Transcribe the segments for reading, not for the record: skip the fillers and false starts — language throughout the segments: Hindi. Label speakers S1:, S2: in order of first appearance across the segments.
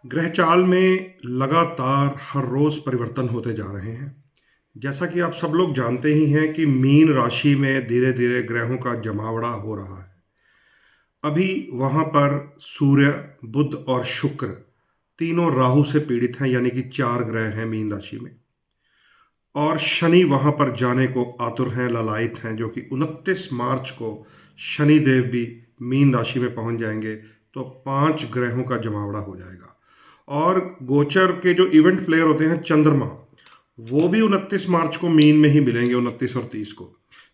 S1: ग्रह चाल में लगातार हर रोज परिवर्तन होते जा रहे हैं। जैसा कि आप सब लोग जानते ही हैं कि मीन राशि में धीरे धीरे ग्रहों का जमावड़ा हो रहा है। अभी वहां पर सूर्य, बुध और शुक्र तीनों राहु से पीड़ित हैं, यानी कि चार ग्रह हैं मीन राशि में। और शनि वहां पर जाने को आतुर हैं, ललायत हैं, जो कि 29 मार्च को शनि देव भी मीन राशि में पहुंच जाएंगे। तो पांच ग्रहों का जमावड़ा हो जाएगा। और गोचर के जो इवेंट प्लेयर होते हैं, चंद्रमा, वो भी 29 मार्च को मीन में ही मिलेंगे, 29 और 30 को।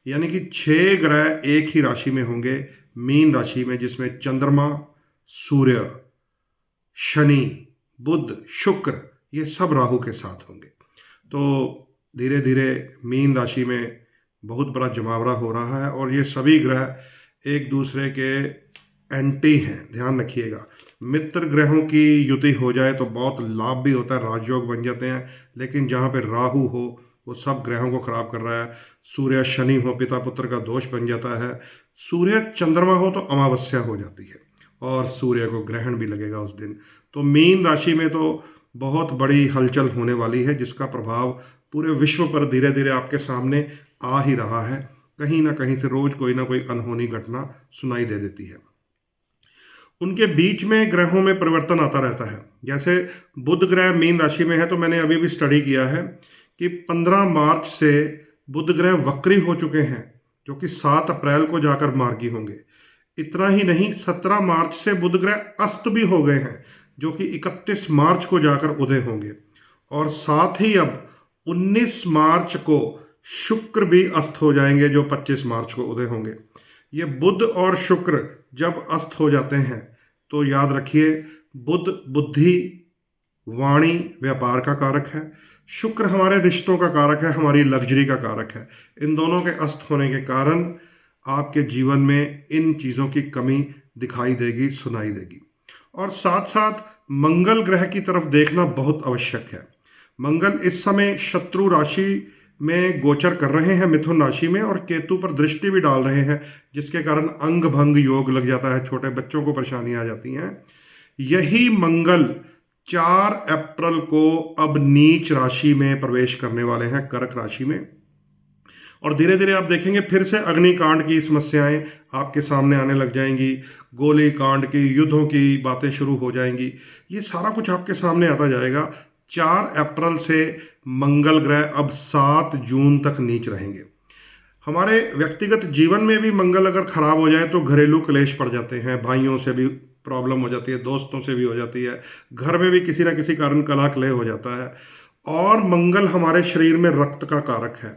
S1: यानी कि छह ग्रह एक ही राशि में होंगे, मीन राशि में, जिसमें चंद्रमा, सूर्य, शनि, बुध, शुक्र, ये सब राहु के साथ होंगे। तो धीरे धीरे मीन राशि में बहुत बड़ा जमावड़ा हो रहा है और ये सभी ग्रह एक दूसरे के एंटी हैं, ध्यान रखिएगा। मित्र ग्रहों की युति हो जाए तो बहुत लाभ भी होता है, राजयोग बन जाते हैं। लेकिन जहाँ पे राहु हो, वो सब ग्रहों को खराब कर रहा है। सूर्य शनि हो, पिता पुत्र का दोष बन जाता है। सूर्य चंद्रमा हो तो अमावस्या हो जाती है और सूर्य को ग्रहण भी लगेगा उस दिन। तो मीन राशि में तो बहुत बड़ी हलचल होने वाली है, जिसका प्रभाव पूरे विश्व पर धीरे धीरे आपके सामने आ ही रहा है। कहीं ना कहीं से रोज कोई ना कोई अनहोनी घटना सुनाई दे देती है। उनके बीच में ग्रहों में परिवर्तन आता रहता है। जैसे बुध ग्रह मीन राशि में है, तो मैंने अभी भी स्टडी किया है कि 15 मार्च से बुध ग्रह वक्री हो चुके हैं, जो कि 7 अप्रैल को जाकर मार्गी होंगे। इतना ही नहीं, 17 मार्च से बुध ग्रह अस्त भी हो गए हैं, जो कि 31 मार्च को जाकर उदय होंगे। और साथ ही अब 19 मार्च को शुक्र भी अस्त हो जाएंगे, जो 25 मार्च को उदय होंगे। ये बुध और शुक्र जब अस्त हो जाते हैं तो याद रखिए, बुध बुद्धि, वाणी, व्यापार का कारक है। शुक्र हमारे रिश्तों का कारक है, हमारी लग्जरी का कारक है। इन दोनों के अस्त होने के कारण आपके जीवन में इन चीज़ों की कमी दिखाई देगी, सुनाई देगी। और साथ साथ मंगल ग्रह की तरफ देखना बहुत आवश्यक है। मंगल इस समय शत्रु राशि में गोचर कर रहे हैं, मिथुन राशि में, और केतु पर दृष्टि भी डाल रहे हैं, जिसके कारण अंग भंग योग लग जाता है, छोटे बच्चों को परेशानियां आ जाती हैं। यही मंगल 4 अप्रैल को अब नीच राशि में प्रवेश करने वाले हैं, कर्क राशि में। और धीरे धीरे आप देखेंगे फिर से अग्निकांड की समस्याएं आपके सामने आने लग जाएंगी, गोली कांड की, युद्धों की बातें शुरू हो जाएंगी। ये सारा कुछ आपके सामने आता जाएगा। 4 अप्रैल से मंगल ग्रह अब 7 जून तक नीच रहेंगे। हमारे व्यक्तिगत जीवन में भी मंगल अगर खराब हो जाए तो घरेलू क्लेश पड़ जाते हैं, भाइयों से भी प्रॉब्लम हो जाती है, दोस्तों से भी हो जाती है, घर में भी किसी ना किसी कारण कलह कलह हो जाता है। और मंगल हमारे शरीर में रक्त का कारक है।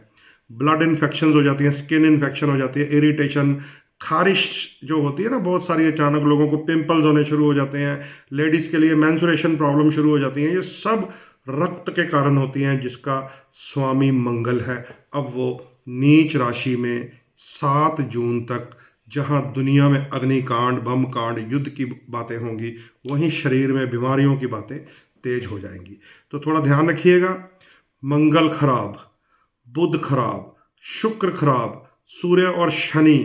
S1: ब्लड इन्फेक्शन हो जाती है, स्किन इन्फेक्शन हो जाती है, इरिटेशन, खारिश जो होती है ना, बहुत सारी, अचानक लोगों को पिंपल्स होने शुरू हो जाते हैं, लेडीज के लिए मेंस्ट्रुएशन प्रॉब्लम शुरू हो जाती हैं। ये सब रक्त के कारण होती हैं, जिसका स्वामी मंगल है। अब वो नीच राशि में 7 जून तक, जहां दुनिया में अग्निकांड, बम कांड, युद्ध की बातें होंगी, वहीं शरीर में बीमारियों की बातें तेज हो जाएंगी। तो थोड़ा ध्यान रखिएगा। मंगल खराब, बुध खराब, शुक्र खराब, सूर्य और शनि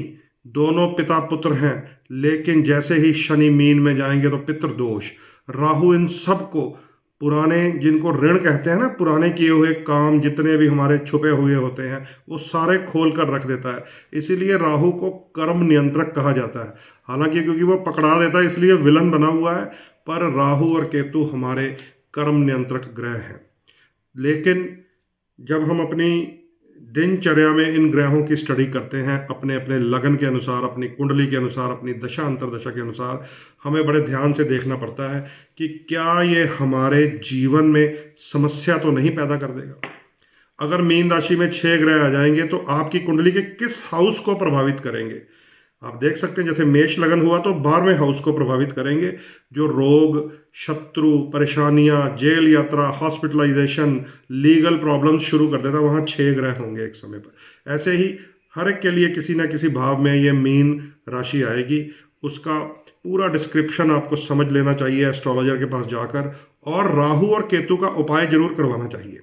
S1: दोनों पिता पुत्र हैं, लेकिन जैसे ही शनि मीन में जाएंगे तो पितृदोष, राहु इन सबको, पुराने, जिनको ऋण कहते हैं ना, पुराने किए हुए काम जितने भी हमारे छुपे हुए होते हैं, वो सारे खोल कर रख देता है। इसीलिए राहु को कर्म नियंत्रक कहा जाता है। हालांकि क्योंकि वो पकड़ा देता है इसलिए विलन बना हुआ है, पर राहु और केतु हमारे कर्म नियंत्रक ग्रह हैं। लेकिन जब हम अपनी दिनचर्या में इन ग्रहों की स्टडी करते हैं, अपने अपने लगन के अनुसार, अपनी कुंडली के अनुसार, अपनी दशा अंतरदशा के अनुसार, हमें बड़े ध्यान से देखना पड़ता है कि क्या ये हमारे जीवन में समस्या तो नहीं पैदा कर देगा। अगर मीन राशि में 6 ग्रह आ जाएंगे तो आपकी कुंडली के किस हाउस को प्रभावित करेंगे। आप देख सकते हैं, जैसे मेष लगन हुआ तो 12वें हाउस को प्रभावित करेंगे, जो रोग, शत्रु, परेशानियां, जेल यात्रा, हॉस्पिटलाइजेशन, लीगल प्रॉब्लम्स शुरू कर देता, वहां 6 ग्रह होंगे एक समय पर। ऐसे ही हर एक के लिए किसी ना किसी भाव में ये मीन राशि आएगी। उसका पूरा डिस्क्रिप्शन आपको समझ लेना चाहिए एस्ट्रोलॉजर के पास जाकर, और राहु और केतु का उपाय जरूर करवाना चाहिए,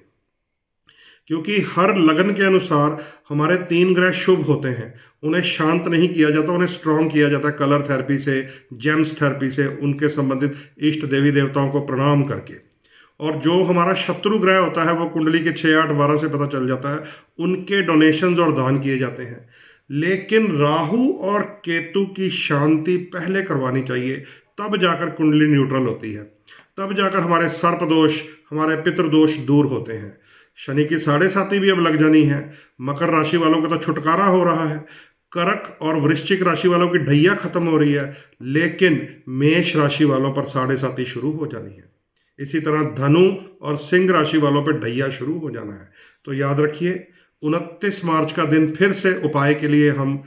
S1: क्योंकि हर लगन के अनुसार हमारे 3 ग्रह शुभ होते हैं उन्हें शांत नहीं किया जाता, उन्हें स्ट्रांग किया जाता है कलर थेरेपी से, जेम्स थेरेपी से, उनके संबंधित इष्ट देवी देवताओं को प्रणाम करके। और जो हमारा शत्रु ग्रह होता है वो कुंडली के 6, 8, 12 से पता चल जाता है, उनके डोनेशंस और दान किए जाते हैं। लेकिन राहु और केतु की शांति पहले करवानी चाहिए, तब जाकर कुंडली न्यूट्रल होती है, तब जाकर हमारे सर्प दोष, हमारे पितृदोष दूर होते हैं। शनि की 7.5 भी अब लग जानी है। मकर राशि वालों का तो छुटकारा हो रहा है, कर्क और वृश्चिक राशि वालों की ढैया खत्म हो रही है, लेकिन मेष राशि वालों पर 7.5 शुरू हो जानी है। इसी तरह धनु और सिंह राशि वालों पर ढैया शुरू हो जाना है। तो याद रखिए, 29 मार्च का दिन फिर से उपाय के लिए हम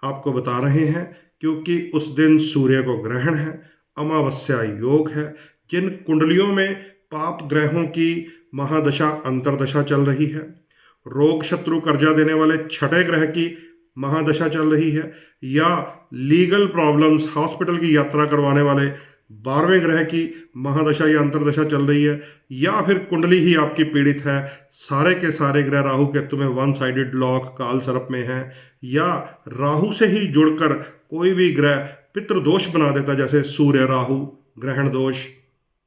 S1: आपको बता रहे हैं, क्योंकि उस दिन सूर्य को ग्रहण है, अमावस्या योग है। जिन कुंडलियों में पाप ग्रहों की महादशा अंतरदशा चल रही है, रोग शत्रु कर्जा देने वाले छठे ग्रह की महादशा चल रही है, या लीगल प्रॉब्लम्स, हॉस्पिटल की यात्रा करवाने वाले 12वें ग्रह की महादशा या अंतरदशा चल रही है, या फिर कुंडली ही आपकी पीड़ित है, सारे के सारे ग्रह राहु केतु में वन साइडेड लॉक काल सर्प में है, या राहु से ही जुड़कर कोई भी ग्रह पितृदोष बना देता, जैसे सूर्य राहु ग्रहण दोष,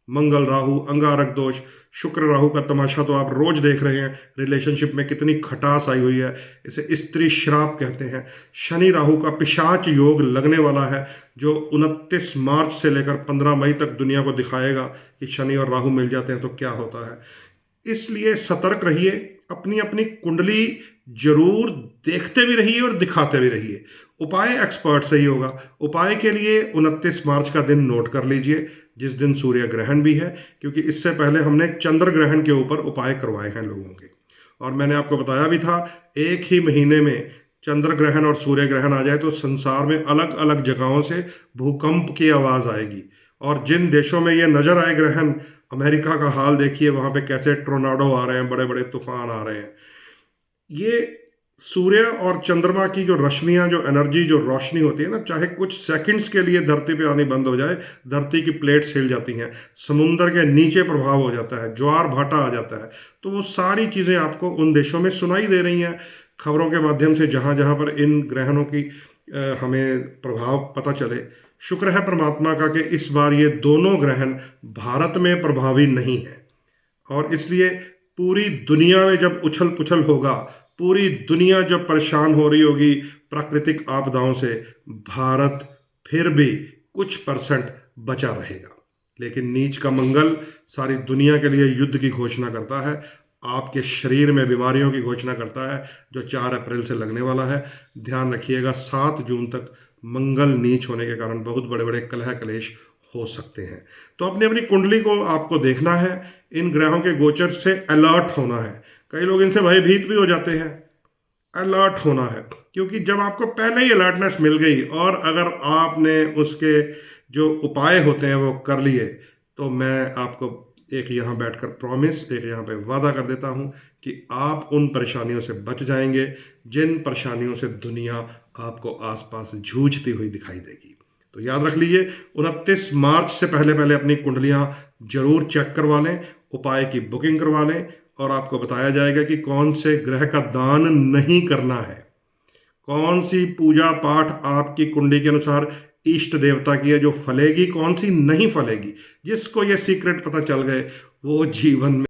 S1: मंगल राहु अंगारक दोष, शुक्र राहु का तमाशा तो आप रोज देख रहे हैं, रिलेशनशिप में कितनी खटास आई हुई है, इसे स्त्री श्राप कहते हैं। शनि राहु का पिशाच योग लगने वाला है, जो 29 मार्च से लेकर 15 मई तक दुनिया को दिखाएगा कि शनि और राहु मिल जाते हैं तो क्या होता है। इसलिए सतर्क रहिए, अपनी अपनी कुंडली जरूर देखते भी रहिए और दिखाते भी रहिए। उपाय एक्सपर्ट से ही होगा। उपाय के लिए 29 मार्च का दिन नोट कर लीजिए, जिस दिन सूर्य ग्रहण भी है, क्योंकि इससे पहले हमने चंद्र ग्रहण के ऊपर उपाय करवाए हैं लोगों के। और मैंने आपको बताया भी था, एक ही महीने में चंद्र ग्रहण और सूर्य ग्रहण आ जाए तो संसार में अलग अलग जगहों से भूकंप की आवाज़ आएगी। और जिन देशों में ये नज़र आए ग्रहण, अमेरिका का हाल देखिए, वहाँ पे कैसे टोर्नाडो आ रहे हैं, बड़े बड़े तूफान आ रहे हैं। ये सूर्य और चंद्रमा की जो रश्मियां, जो एनर्जी, जो रोशनी होती है ना, चाहे कुछ सेकंड्स के लिए धरती पे आनी बंद हो जाए, धरती की प्लेट्स हिल जाती हैं, समुंदर के नीचे प्रभाव हो जाता है, ज्वार भाटा आ जाता है। तो वो सारी चीज़ें आपको उन देशों में सुनाई दे रही हैं खबरों के माध्यम से, जहाँ जहाँ पर इन ग्रहणों की हमें प्रभाव पता चले। शुक्र है परमात्मा का कि इस बार ये दोनों ग्रहण भारत में प्रभावी नहीं है, और इसलिए पूरी दुनिया में जब उछल पुछल होगा, पूरी दुनिया जब परेशान हो रही होगी प्राकृतिक आपदाओं से, भारत फिर भी कुछ परसेंट बचा रहेगा। लेकिन नीच का मंगल सारी दुनिया के लिए युद्ध की घोषणा करता है, आपके शरीर में बीमारियों की घोषणा करता है, जो 4 अप्रैल से लगने वाला है। ध्यान रखिएगा, 7 जून तक मंगल नीच होने के कारण बहुत बड़े बड़े कलह कलेश हो सकते हैं। तो अपनी अपनी कुंडली को आपको देखना है, इन ग्रहों के गोचर से अलर्ट होना है। कई लोग इनसे भयभीत भी हो जाते हैं। अलर्ट होना है, क्योंकि जब आपको पहले ही अलर्टनेस मिल गई और अगर आपने उसके जो उपाय होते हैं वो कर लिए, तो मैं आपको एक यहाँ बैठकर प्रॉमिस, एक यहाँ पे वादा कर देता हूँ कि आप उन परेशानियों से बच जाएंगे जिन परेशानियों से दुनिया आपको आसपास जूझती हुई दिखाई देगी। तो याद रख लीजिए, 29 मार्च से पहले पहले अपनी कुंडलियाँ जरूर चेक करवा लें, उपाय की बुकिंग करवा लें, और आपको बताया जाएगा कि कौन से ग्रह का दान नहीं करना है, कौन सी पूजा पाठ आपकी कुंडली के अनुसार इष्ट देवता की है जो फलेगी, कौन सी नहीं फलेगी। जिसको ये सीक्रेट पता चल गए वो जीवन में